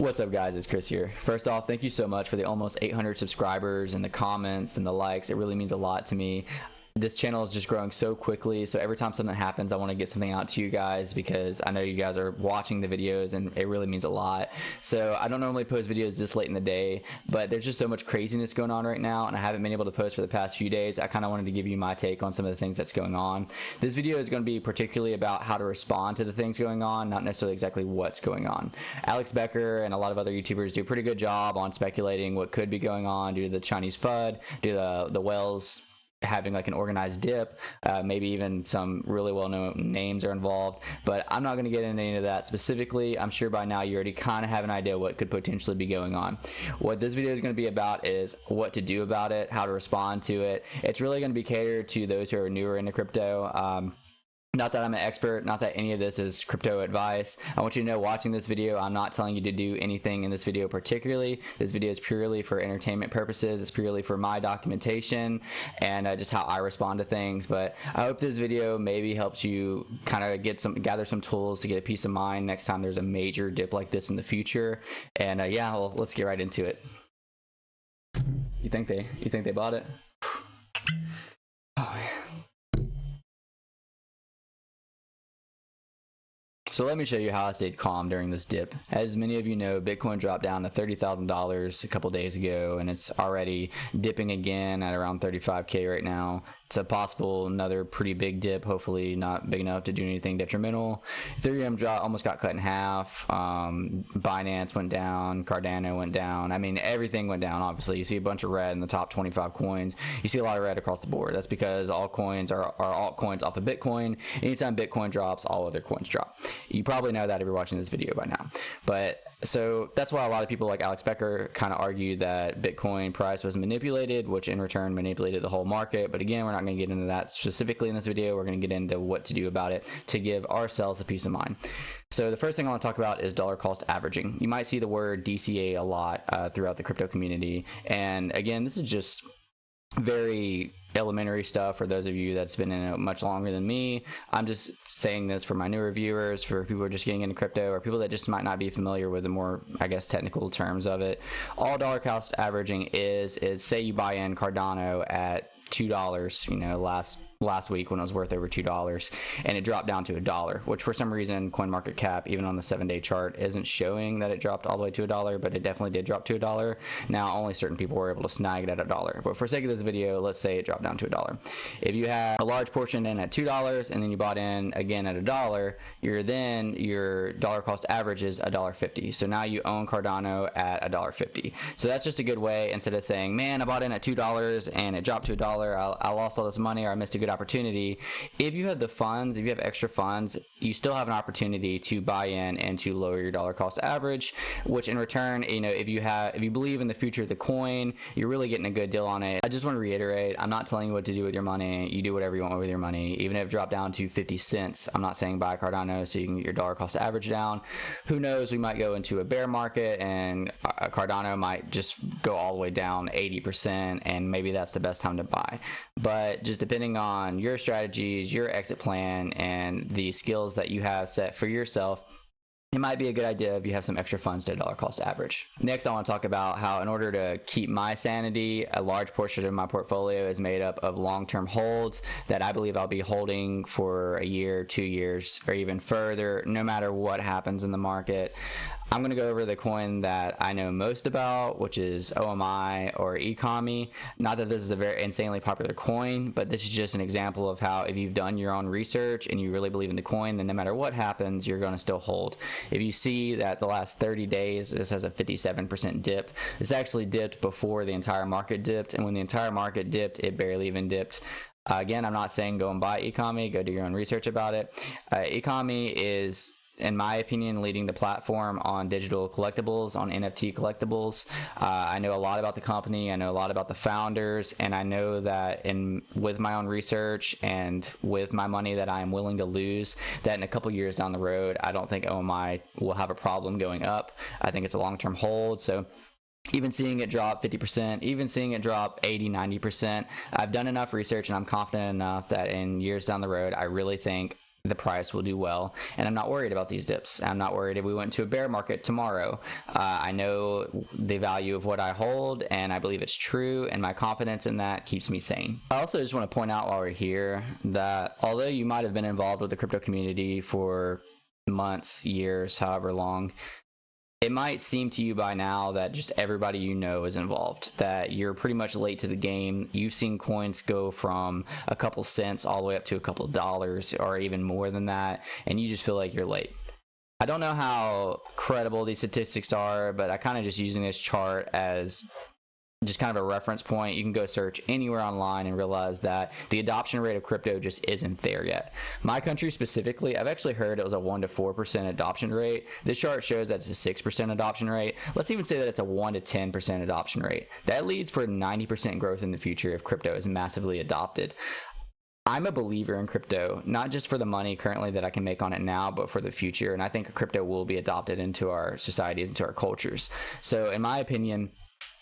What's up, guys? It's Chris here. First off, thank you so much for the almost 800 subscribers and the comments and the likes. It really means a lot to me. This channel is just growing so quickly, so every time something happens, I want to get something out to you guys because I know you guys are watching the videos and it really means a lot. So I don't normally post videos this late in the day, but there's just so much craziness going on right now and I haven't been able to post for the past few days. I kind of wanted to give you my take on some of the things that's going on. This video is going to be particularly about how to respond to the things going on, not necessarily exactly what's going on. Alex Becker and a lot of other YouTubers do a pretty good job on speculating what could be going on due to the Chinese FUD, due to the whales having like an organized dip, maybe even some really well-known names are involved, but I'm not going to get into any of that specifically. I'm sure by now you already kind of have an idea what could potentially be going on. What this video is going to be about is what to do about it, how to respond to it. It's really going to be catered to those who are newer into crypto. Not that I'm an expert, not that any of this is crypto advice. I want you to know, watching this video, I'm not telling you to do anything in this video particularly. This video is purely for entertainment purposes. It's purely for my documentation and just how I respond to things. But I hope this video maybe helps you kind of gather some tools to get a peace of mind next time there's a major dip like this in the future. And yeah, well, let's get right into it. You think they bought it? Oh, man. So let me show you how I stayed calm during this dip. As many of you know, Bitcoin dropped down to $30,000 a couple days ago, and it's already dipping again at around 35K right now. It's a possible another pretty big dip, hopefully not big enough to do anything detrimental. Ethereum almost got cut in half. Binance went down, Cardano went down. I mean, everything went down, obviously. You see a bunch of red in the top 25 coins. You see a lot of red across the board. That's because all coins are altcoins off of Bitcoin. Anytime Bitcoin drops, all other coins drop. You probably know that if you're watching this video by now. But so that's why a lot of people like Alex Becker kind of argue that Bitcoin price was manipulated, which in return manipulated the whole market. But again, we're not going to get into that specifically in this video. We're going to get into what to do about it to give ourselves a peace of mind. So the first thing I want to talk about is dollar cost averaging. You might see the word DCA a lot throughout the crypto community. And again, this is just very elementary stuff for those of you that's been in it much longer than me. I'm just saying this for my newer viewers, for people who are just getting into crypto, or people that just might not be familiar with the more, I guess, technical terms of it. All dollar cost averaging is say you buy in Cardano at $2, you know, last week when it was worth over $2, and it dropped down to $1, which for some reason CoinMarketCap, even on the 7-day chart, isn't showing that it dropped all the way to $1, but it definitely did drop to $1. Now only certain people were able to snag it at $1, but for sake of this video, let's say it dropped down to $1. If you have a large portion in at $2 and then you bought in again at $1, your dollar cost average is $1.50. So now you own Cardano at $1.50. So that's just a good way, instead of saying, man, I bought in at $2 and it dropped to $1, I lost all this money, or I missed a good opportunity. If you have the funds, if you have extra funds, you still have an opportunity to buy in and to lower your dollar cost average, which in return, you know, if you believe in the future of the coin, you're really getting a good deal on it. I just want to reiterate, I'm not telling you what to do with your money. You do whatever you want with your money. Even if it dropped down to 50 cents, I'm not saying buy Cardano so you can get your dollar cost average down. Who knows, we might go into a bear market and Cardano might just go all the way down 80%, and maybe that's the best time to buy. But just depending on your strategies, your exit plan, and the skills that you have set for yourself, it might be a good idea if you have some extra funds to dollar cost average. Next, I want to talk about how, in order to keep my sanity, a large portion of my portfolio is made up of long-term holds that I believe I'll be holding for a year, 2 years, or even further, no matter what happens in the market. I'm going to go over the coin that I know most about, which is OMI or eComi. Not that this is a very insanely popular coin, but this is just an example of how, if you've done your own research and you really believe in the coin, then no matter what happens, you're going to still hold. If you see that the last 30 days, this has a 57% dip. This actually dipped before the entire market dipped, and when the entire market dipped, it barely even dipped. Again, I'm not saying go and buy eComi, go do your own research about it. eComi is, in my opinion, leading the platform on digital collectibles, on NFT collectibles. I know a lot about the company, I know a lot about the founders, and I know that with my own research and with my money that I am willing to lose, that in a couple years down the road, I don't think OMI will have a problem going up. I think it's a long-term hold. So even seeing it drop 50%, even seeing it drop 80-90%, I've done enough research and I'm confident enough that in years down the road, I really think the price will do well, and I'm not worried about these dips. I'm not worried if we went to a bear market tomorrow. I know the value of what I hold, and I believe it's true, and my confidence in that keeps me sane. I also just want to point out while we're here that although you might have been involved with the crypto community for months, years, however long, it might seem to you by now that just everybody you know is involved, that you're pretty much late to the game. You've seen coins go from a couple cents all the way up to a couple dollars or even more than that, and you just feel like you're late. I don't know how credible these statistics are, but I kind of just using this chart as just kind of a reference point. You can go search anywhere online and realize that the adoption rate of crypto just isn't there yet. My country specifically, I've actually heard it was a 1 to 4% adoption rate. This chart shows that it's a 6% adoption rate. Let's even say that it's a 1 to 10% adoption rate. That leads for 90% growth in the future if crypto is massively adopted. I'm a believer in crypto, not just for the money currently that I can make on it now, but for the future. And I think crypto will be adopted into our societies, into our cultures. So in my opinion,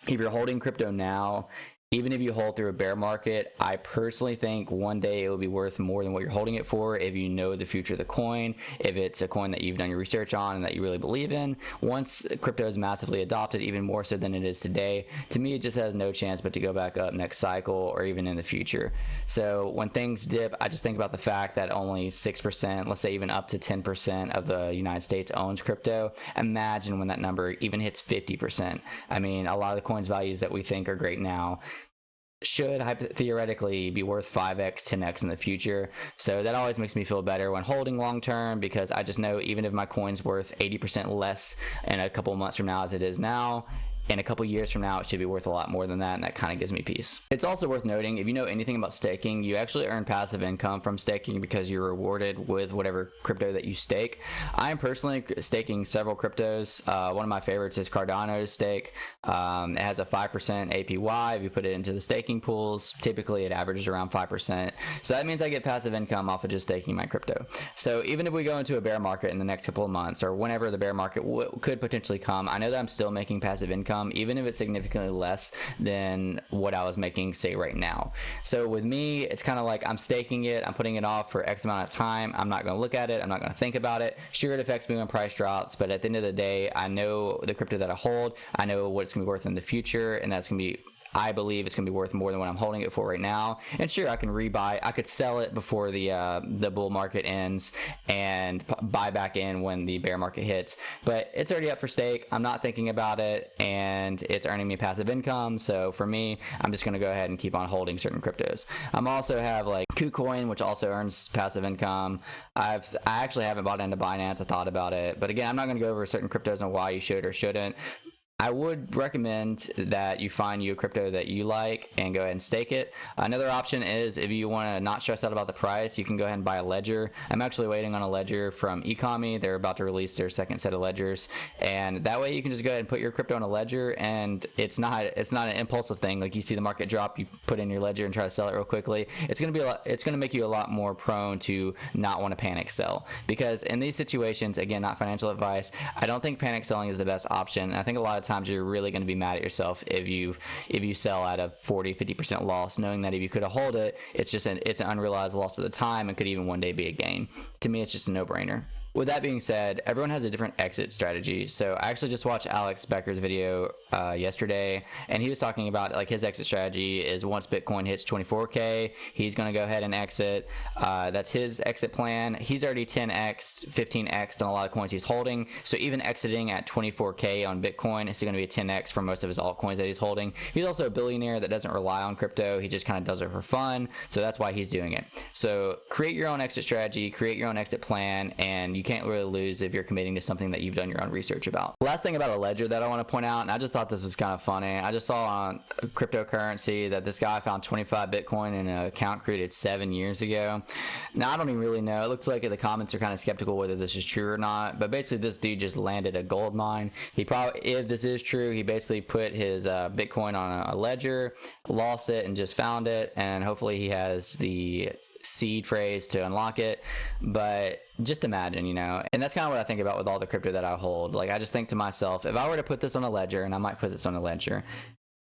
if you're holding crypto now, even if you hold through a bear market, I personally think one day it will be worth more than what you're holding it for if you know the future of the coin, if it's a coin that you've done your research on and that you really believe in. Once crypto is massively adopted, even more so than it is today, to me it just has no chance but to go back up next cycle or even in the future. So when things dip, I just think about the fact that only 6%, let's say even up to 10% of the United States owns crypto. Imagine when that number even hits 50%. I mean, a lot of the coins values that we think are great now should theoretically be worth 5x, 10x in the future. So that always makes me feel better when holding long term, because I just know even if my coin's worth 80% less in a couple months from now as it is now, in a couple years from now, it should be worth a lot more than that, and that kind of gives me peace. It's also worth noting, if you know anything about staking, you actually earn passive income from staking because you're rewarded with whatever crypto that you stake. I am personally staking several cryptos. One of my favorites is Cardano's stake. It has a 5% APY. If you put it into the staking pools, typically it averages around 5%. So that means I get passive income off of just staking my crypto. So even if we go into a bear market in the next couple of months, or whenever the bear market could potentially come, I know that I'm still making passive income, even if it's significantly less than what I was making, say, right now. So with me, it's kind of like I'm staking it, I'm putting it off for X amount of time. I'm not going to look at it, I'm not going to think about it. Sure, it affects me when price drops, but at the end of the day, I know the crypto that I hold, I know what it's going to be worth in the future, and that's going to be, I believe it's going to be worth more than what I'm holding it for right now. And sure, I can rebuy. I could sell it before the bull market ends and buy back in when the bear market hits. But it's already up for stake. I'm not thinking about it, and it's earning me passive income. So for me, I'm just going to go ahead and keep on holding certain cryptos. I'm also have like KuCoin, which also earns passive income. I actually haven't bought into Binance. I thought about it, but again, I'm not going to go over certain cryptos and why you should or shouldn't. I would recommend that you find you a crypto that you like and go ahead and stake it. Another option is if you want to not stress out about the price, you can go ahead and buy a ledger. I'm actually waiting on a ledger from Ecomi. They're about to release their second set of ledgers, and that way you can just go ahead and put your crypto in a ledger, and it's not an impulsive thing. Like you see the market drop, you put in your ledger and try to sell it real quickly. It's going to make you a lot more prone to not want to panic sell, because in these situations, again, not financial advice, I don't think panic selling is the best option. I think a lot of times you're really going to be mad at yourself if you sell at a 40-50% loss, knowing that if you could have held it, it's an unrealized loss at the time and could even one day be a gain. To me, it's just a no-brainer. With that being said, everyone has a different exit strategy. So I actually just watched Alex Becker's video yesterday, and he was talking about like his exit strategy is once Bitcoin hits 24K, he's going to go ahead and exit. That's his exit plan. He's already 10x, 15x on a lot of coins he's holding. So even exiting at 24K on Bitcoin, it's going to be a 10x for most of his altcoins that he's holding. He's also a billionaire that doesn't rely on crypto. He just kind of does it for fun. So that's why he's doing it. So create your own exit strategy, create your own exit plan, and you can't really lose if you're committing to something that you've done your own research about. Last thing about a ledger that I want to point out, and I just thought this was kind of funny. I just saw on cryptocurrency that this guy found 25 Bitcoin in an account created 7 years ago. Now, I don't even really know. It looks like the comments are kind of skeptical whether this is true or not, but basically this dude just landed a gold mine. He probably, if this is true, he basically put his Bitcoin on a ledger, lost it, and just found it, and hopefully he has the seed phrase to unlock it. But just imagine, you know, and that's kind of what I think about with all the crypto that I hold. Like, I just think to myself, if I were to put this on a ledger, and I might put this on a ledger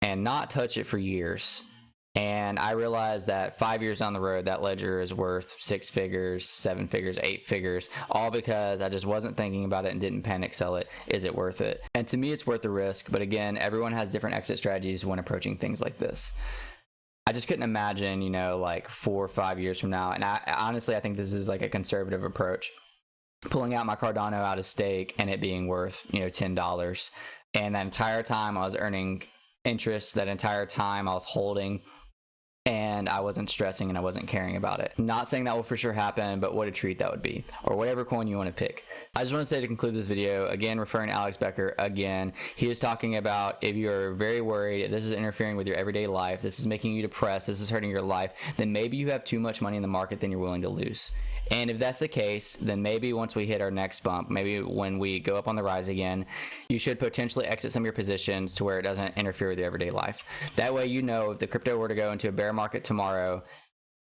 and not touch it for years, And I realized that 5 years down the road, that ledger is worth 6 figures, 7 figures, 8 figures, all because I just wasn't thinking about it and didn't panic sell it. Is it worth it? And to me, it's worth the risk. But again, everyone has different exit strategies when approaching things like this. I just couldn't imagine, you know, like 4 or 5 years from now. And honestly, I think this is like a conservative approach. Pulling out my Cardano out of stake and it being worth, you know, $10. And that entire time I was earning interest, that entire time I was holding, and I wasn't stressing and I wasn't caring about it. Not saying that will for sure happen, but what a treat that would be. Or whatever coin you want to pick. I just want to say to conclude this video, again, referring to Alex Becker again, he is talking about if you're very worried, if this is interfering with your everyday life, this is making you depressed, this is hurting your life, then maybe you have too much money in the market than you're willing to lose. And if that's the case, then maybe once we hit our next bump, maybe when we go up on the rise again, you should potentially exit some of your positions to where it doesn't interfere with your everyday life. That way, you know, if the crypto were to go into a bear market tomorrow,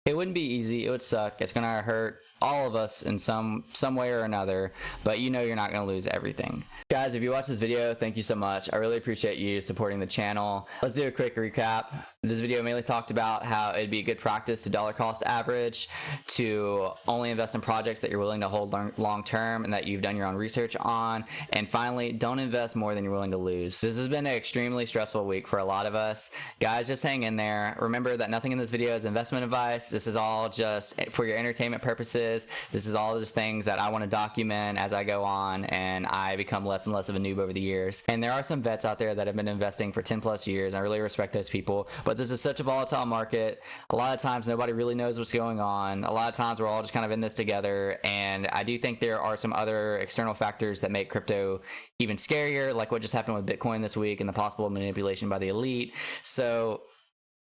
it wouldn't be easy. It would suck. It's going to hurt all of us in some way or another, but you know you're not going to lose everything. Guys, if you watched this video, thank you so much. I really appreciate you supporting the channel. Let's do a quick recap. This video mainly talked about how it'd be a good practice to dollar cost average, to only invest in projects that you're willing to hold long term and that you've done your own research on, and finally, don't invest more than you're willing to lose. This has been an extremely stressful week for a lot of us. Guys, just hang in there. Remember that nothing in this video is investment advice. This is all just for your entertainment purposes. This is all just things that I want to document as I go on and I become less and less of a noob over the years. And there are some vets out there that have been investing for 10 plus years. I really respect those people, but this is such a volatile market. A lot of times nobody really knows what's going on. A lot of times we're all just kind of in this together, and I do think there are some other external factors that make crypto even scarier, like what just happened with Bitcoin this week and the possible manipulation by the elite. So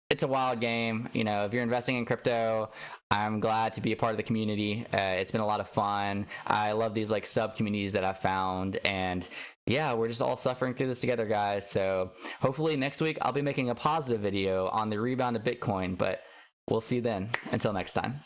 it's a wild game. You know, if you're investing in crypto, I'm glad to be a part of the community. It's been a lot of fun. I love these like sub communities that I've found, and yeah, we're just all suffering through this together, guys. So hopefully next week I'll be making a positive video on the rebound of Bitcoin, but we'll see then. Until next time.